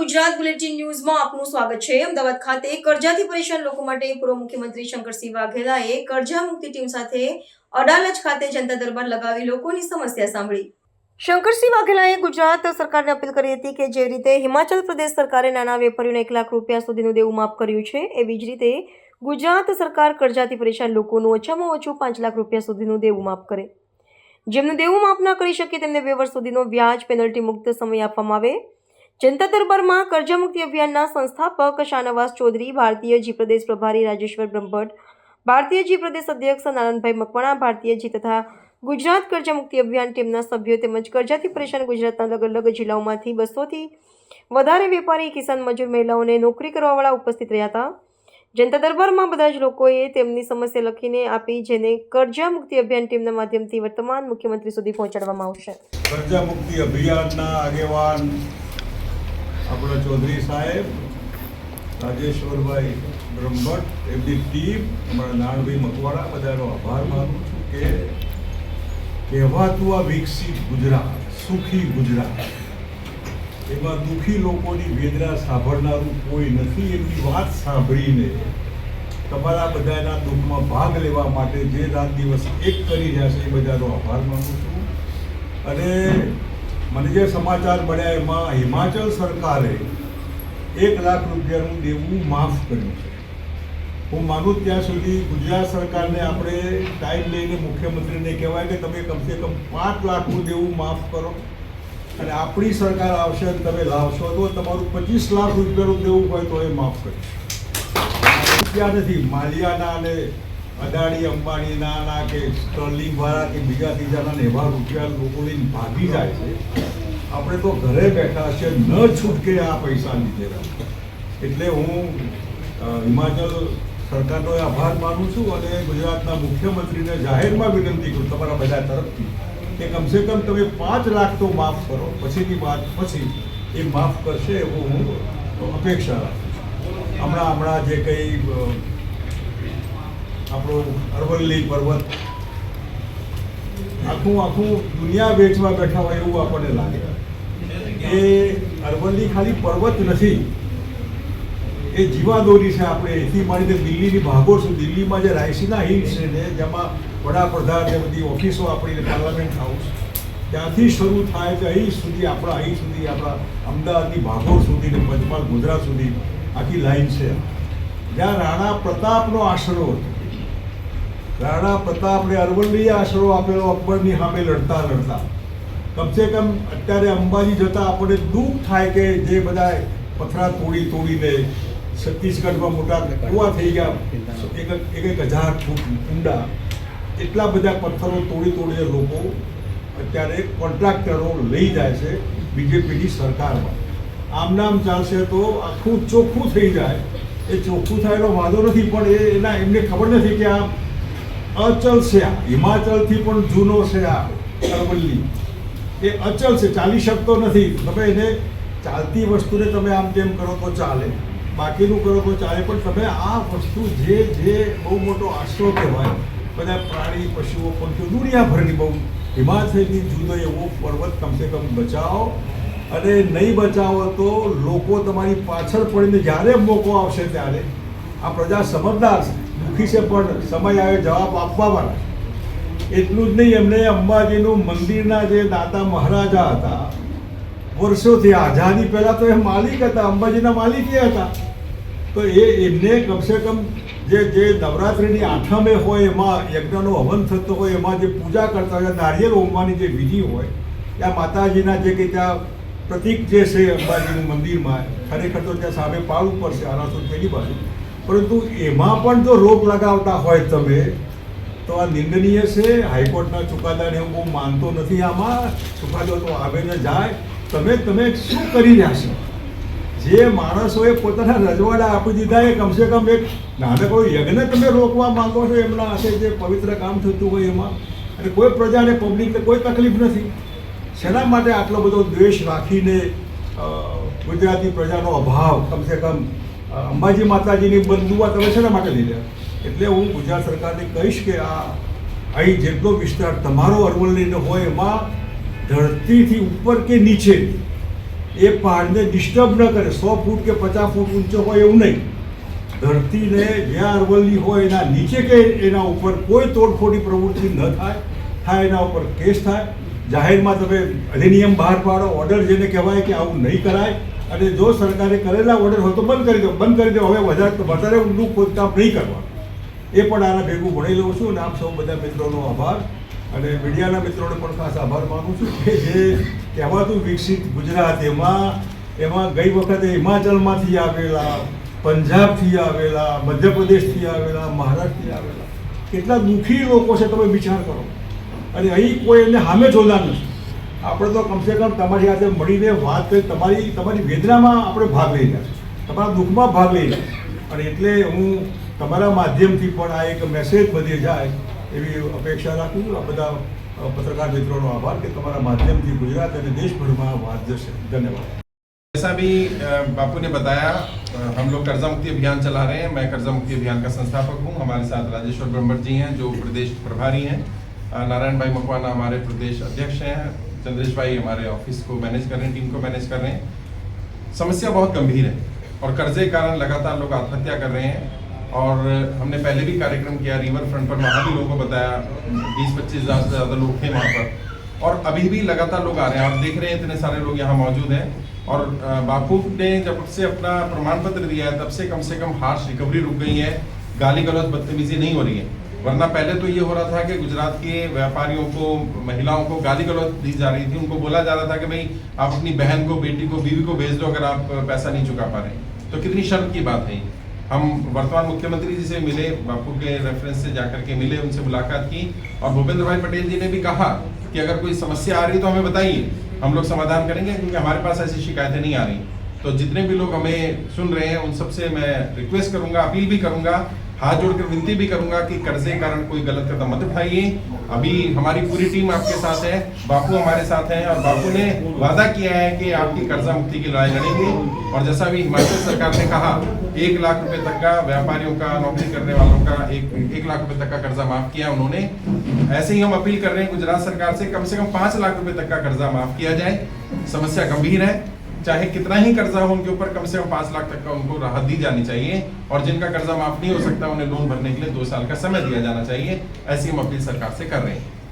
Gujarat bulletin ન્યૂઝમાં આપનું સ્વાગત છે। અમદાવાદ ખાતે કરજાથી પરેશાન લોકો માટે પૂર્વ મુખ્યમંત્રી શંકરસિંહ વાઘેલાએ કરજા મુક્તિ ટીમ સાથે અડાલજ ખાતે જનતા દરબાર લગાવી લોકોની સમસ્યા સાંભળી। શંકરસિંહ વાઘેલાએ ગુજરાત સરકારને અપીલ કરી હતી કે જે રીતે હિમાચલ પ્રદેશ સરકારે નાના વેપારીઓને 1 લાખ રૂપિયા સુધીનું દેવું માફ કર્યું છે, એવી જ રીતે ગુજરાત સરકાર કરજાથી પરેશાન લોકોનું ઓછામાં ઓછું 5 લાખ રૂપિયા સુધીનું દેવું માફ કરે। જેમનું દેવું માફ ન કરી શકે તેમને 2 વર્ષ સુધીનો વ્યાજ પેનલ્ટી મુક્ત સમય આપવામાં આવે। जनता दरबाરમાં कर्जा मुक्ति अभियानના संस्थापक शाहनवाज चौधरी, भारतीय जी प्रदेश प्रभारी राजेश्वर ब्रह्मभट्ट, भारतीय जी प्रदेश अध्यक्ष नारायणभाई मकवाणा, भारतीय जी तथा गुजरात कर्जा मुक्ति अभियान टीमના સભ્યો તેમજ કરજાથી પરેશાન ગુજરાતના અલગ અલગ જિલ્લાઓમાંથી 200થી વધારે વેપારી, કિસાન, મજૂર, મહિલાઓને નોકરી કરવાવાળા ઉપસ્થિત રહ્યા હતા। જનતા દરબારમાં બધા જ લોકોએ તેમની સમસ્યા લખીને આપી, જેને કરજા મુક્તિ અભિયાન ટીમના માધ્યમથી વર્તમાન મુખ્યમંત્રી સુધી પહોંચાડવામાં આવશે। કરજા મુક્તિ અભિયાનના આગેવાન આપણા ચૌધરી સાહેબ, રાજેશ્વરભાઈ બ્રહ્મભટ્ટ, એમની ટીમ, અમારા નારાયણભાઈ મકવાણા, બધાનો આભાર માનું છું કે કહેવાતું આ વિકસિત ગુજરાત, સુખી ગુજરાત, એમાં દુઃખી લોકોની વેદના સાંભળનારું કોઈ નથી। એમની વાત સાંભળીને તમારા બધાના દુઃખમાં ભાગ લેવા માટે જે રાત દિવસ એક કરી રહ્યા છે એ બધાનો આભાર માનું છું। અને મને જે સમાચાર મળ્યા એમાં હિમાચલ સરકારે 1 લાખ રૂપિયાનું દેવું માફ કર્યું છે। હું માનું ત્યાં સુધી ગુજરાત સરકારને આપણે ટાઈમ લઈને મુખ્યમંત્રીને કહેવાય કે તમે કમસે કમ 5 લાખનું દેવું માફ કરો, અને આપણી સરકાર આવશે અને તમે લાવશો તો તમારું 25 લાખ રૂપિયાનું દેવું હોય તો એ માફ કરીશું। ત્યાં નથી માલિયાના અને અદાણી અંબાણીના કે સ્ટર્લિંગવાળા કે બીજા ત્રીજાના એવા રૂપિયા લોકો લઈને ભાગી જાય છે। આપણે તો ઘરે બેઠા છે, ન છૂટકે આ પૈસા લીધેલા। એટલે હું હિમાચલ સરકારનો આભાર માનું છું અને ગુજરાતના મુખ્યમંત્રીને જાહેરમાં વિનંતી કરું તમારા બધા તરફથી કે કમસે કમ તમે 5 લાખ તો માફ કરો, પછીની વાત પછી એ માફ કરશે એવું હું અપેક્ષા રાખું છું। હમણાં જે કંઈ આપણો અરવલ્લી પર્વત આખું દુનિયા વેચવા બેઠા હોય એવું આપણને લાગે। એ અરવલ્લી ખાલી પર્વત નથી, એ જીવાદોરી છે। આપણે એથી માંડીને દિલ્હીની ભાગોળ છે, દિલ્હીમાં જે રાયસીના હિલ્સ છે ને, જેમાં વડાપ્રધાન ને બધી ઓફિસો આપણી પાર્લામેન્ટ હાઉસ ત્યાંથી શરૂ થાય છે અહીં સુધી આપણા અમદાવાદની ભાગોળ સુધી ને પંચમહાલ ગુજરાત સુધી આખી લાઈન છે, જ્યાં રાણા પ્રતાપનો આશરો હતો। રાણા પ્રતાપને અરવલ્લીએ આશરો આપેલો અકબરની સામે લડતા કમસે કમ અત્યારે અંબાજી જતાં આપણને દુઃખ થાય કે જે બધા પથરા તોડીને છત્તીસગઢમાં મોટા કુવા થઈ ગયા, 1,000 ફૂટ ઊંડા, એટલા બધા પથ્થરો તોડીને લોકો અત્યારે કોન્ટ્રાક્ટરો લઈ જાય છે બીજેપીની સરકારમાં। આમ નામ ચાલશે તો આખું ચોખ્ખું થઈ જાય। એ ચોખ્ખું થયેલો વાંધો નથી, પણ એમને ખબર નથી કે આ અચલ છે, આ હિમાચલથી પણ જૂનો છે આ અરવલ્લી, એ અચલ છે, ચાલી શકતો નથી। તમે એને ચાલતી વસ્તુને તમે આમ તેમ કરો તો ચાલે, બાકીનું કરો તો ચાલે, પણ તમે આ વસ્તુ જે બહુ મોટો આશરો કહેવાય, બધા પ્રાણી, પશુઓ, પંખીઓ, દુનિયાભરની બહુ હિમાચલની જૂનો એવો પર્વત કમસે કમ બચાવો। અને નહીં બચાવો તો લોકો તમારી પાછળ પડીને જ્યારે મોકો આવશે ત્યારે આ પ્રજા સમજદાર છે, દુઃખી છે, પણ સમય આવે જવાબ આપવાવાળા। એટલું જ નહીં, એમને અંબાજીનું મંદિરના જે દાતા મહારાજા હતા, વર્ષોથી આઝાદી પહેલાં તો એ માલિક હતા, અંબાજીના માલિક એ હતા। તો એમને કમસે કમ જે નવરાત્રિની આઠમે હોય એમાં યજ્ઞનો હવન થતો હોય, એમાં જે પૂજા કરતા હોય, નારિયેળ હોમવાની જે વિધિ હોય, ત્યાં માતાજીના જે કંઈ ત્યાં પ્રતિક જે છે અંબાજીનું મંદિરમાં, ખરેખર તો ત્યાં સામે પાળ ઉપર છે આનાથી પેલી બાજુ, પરંતુ એમાં પણ જો રોક લગાવતા હોય તમે તો આ નિંદનીય છે। હાઈકોર્ટના ચુકાદાને હું બહુ માનતો નથી, આમાં ચુકાદો તો આવે ને જાય। તમે શું કરી રહ્યા છો? જે માણસોએ પોતાના રજવાડા આપી દીધા એ કમસે કમ એક નાનકડો યજ્ઞ તમે રોકવા માંગો છો એમના હાથે જે પવિત્ર કામ થતું હોય એમાં, અને કોઈ પ્રજાને, પબ્લિકને કોઈ તકલીફ નથી। શેના માટે આટલો બધો દ્વેષ રાખીને ગુજરાતી પ્રજાનો અભાવ? કમસે કમ અંબાજી માતાજીની બંદુઆ તમે શેના માટે લઈ રહ્યા? એટલે હું ગુજરાત સરકારને કહીશ કે અહીં જેટલો વિસ્તાર તમારો અરવલ્લીનો હોય એમાં ધરતીથી ઉપર કે નીચે એ પહાડને ડિસ્ટર્બ ન કરે. 100 ફૂટ કે 50 ફૂટ ઊંચો હોય એવું નહીં. ધરતીને જ્યાં અરવલ્લી હોય એના નીચે કે એના ઉપર કોઈ તોડફોડી પ્રવૃત્તિ ન થાય એના ઉપર કેસ થાય. જાહેરમાં તમે અધિનિયમ બહાર પાડો, ઓર્ડર જેને કહેવાય કે આવું નહીં કરાય. અને જો સરકારે કરેલા ઓર્ડર હોય તો બંધ કરી દો. હવે વધારે ઊંડું ખોદકામ નહીં કરવાનું. એ પણ આના ભેગું ભણી લઉં છું. અને આપ સૌ બધા મિત્રોનો આભાર અને મીડિયાના મિત્રોને પણ ખાસ આભાર માનું છું કે જે કહેવાતું વિકસિત ગુજરાત એમાં ગઈ વખતે હિમાચલમાંથી આવેલા, પંજાબથી આવેલા, મધ્યપ્રદેશથી આવેલા, મહારાષ્ટ્રથી આવેલા કેટલા દુઃખી લોકો છે તમે વિચાર કરો. અને અહીં કોઈ એને સામે જોનાર નથી. આપણે તો કમસે કમ તમારી સાથે મળીને વાત કરી, તમારી વેદનામાં આપણે ભાગ લઈ રહ્યા છીએ, તમારા દુઃખમાં ભાગ લઈ રહ્યા છીએ. અને એટલે હું તમારા માધ્યમથી પણ આ એક મેસેજ બધે જાય એવી અપેક્ષા રાખું છું. આ બધા પત્રકાર મિત્રોનો આભાર કે તમારા માધ્યમથી ગુજરાત અને દેશભરમાં વાત જશે. धन्यवाद. जैसा भी बापू ने बताया, हम लोग कर्जा मुक्ति अभियान चला रहे हैं. मैं कर्जा मुक्ति अभियान का संस्थापक हूं. हमारे साथ राजेश्वर ब्रह्मट जी हैं जो प्रदेश प्रभारी हैं. नारायण भाई मकवाना हमारे प्रदेश अध्यक्ष हैं. चंद्रेश भाई हमारे ऑफिस को मैनेज कर रहे हैं, टीम को मैनेज कर रहे हैं. समस्या बहुत गंभीर है और कर्जे के कारण लगातार लोग आत्महत्या कर रहे हैं. और हमने पहले भी कार्यक्रम किया रिवर फ्रंट पर, वहाँ भी लोगों को बताया. 20-25 हज़ार से ज़्यादा लोग थे वहाँ पर और अभी भी लगातार लोग आ रहे हैं. आप देख रहे हैं इतने सारे लोग यहाँ मौजूद हैं. और बापू ने जब से अपना प्रमाण पत्र दिया है तब से कम हार्श रिकवरी रुक गई है. गाली गलौज बदतमीजी नहीं हो रही है. वरना पहले तो ये हो रहा था कि गुजरात के व्यापारियों को, महिलाओं को गाली गलौज दी जा रही थी. उनको बोला जा रहा था कि भाई आप अपनी बहन को, बेटी को, बीवी को भेज दो अगर आप पैसा नहीं चुका पा रहे. तो कितनी शर्म की बात है. हम वर्तमान मुख्यमंत्री जी से मिले, बापू के रेफरेंस से जाकर के मिले, उनसे मुलाकात की और भूपेंद्र भाई पटेल जी ने भी कहा कि अगर कोई समस्या आ रही तो हमें बताइए, हम लोग समाधान करेंगे क्योंकि हमारे पास ऐसी शिकायतें नहीं आ रही. तो जितने भी लोग हमें सुन रहे हैं उन सबसे मैं रिक्वेस्ट करूंगा, अपील भी करूंगा, हाथ जोड़कर विनती भी करूंगा कि कर्जे के कारण कोई गलत कदम मत उठाइए. अभी हमारी पूरी टीम आपके साथ है, बापू हमारे साथ हैं और बापू ने वादा किया है कि आपकी कर्जा मुक्ति की लड़ाई लड़ेंगे. और जैसा भी हिमाचल सरकार ने कहा 1 लाख रुपए तक का व्यापारियों का, नौकरी करने वालों का 1 लाख रुपए तक का कर्जा माफ किया उन्होंने. ऐसे ही हम अपील कर रहे हैं गुजरात सरकार से कम 5 लाख रुपए तक का कर्जा माफ किया जाए. समस्या गंभीर है, चाहे कितना ही कर्जा हो उनके ऊपर कम से कम 5 लाख तक का उनको राहत दी जानी चाहिए. और जिनका कर्जा माफ नहीं हो सकता उन्हें लोन भरने के लिए 2 साल का समय दिया जाना चाहिए. ऐसी हम अपील सरकार से कर रहे हैं.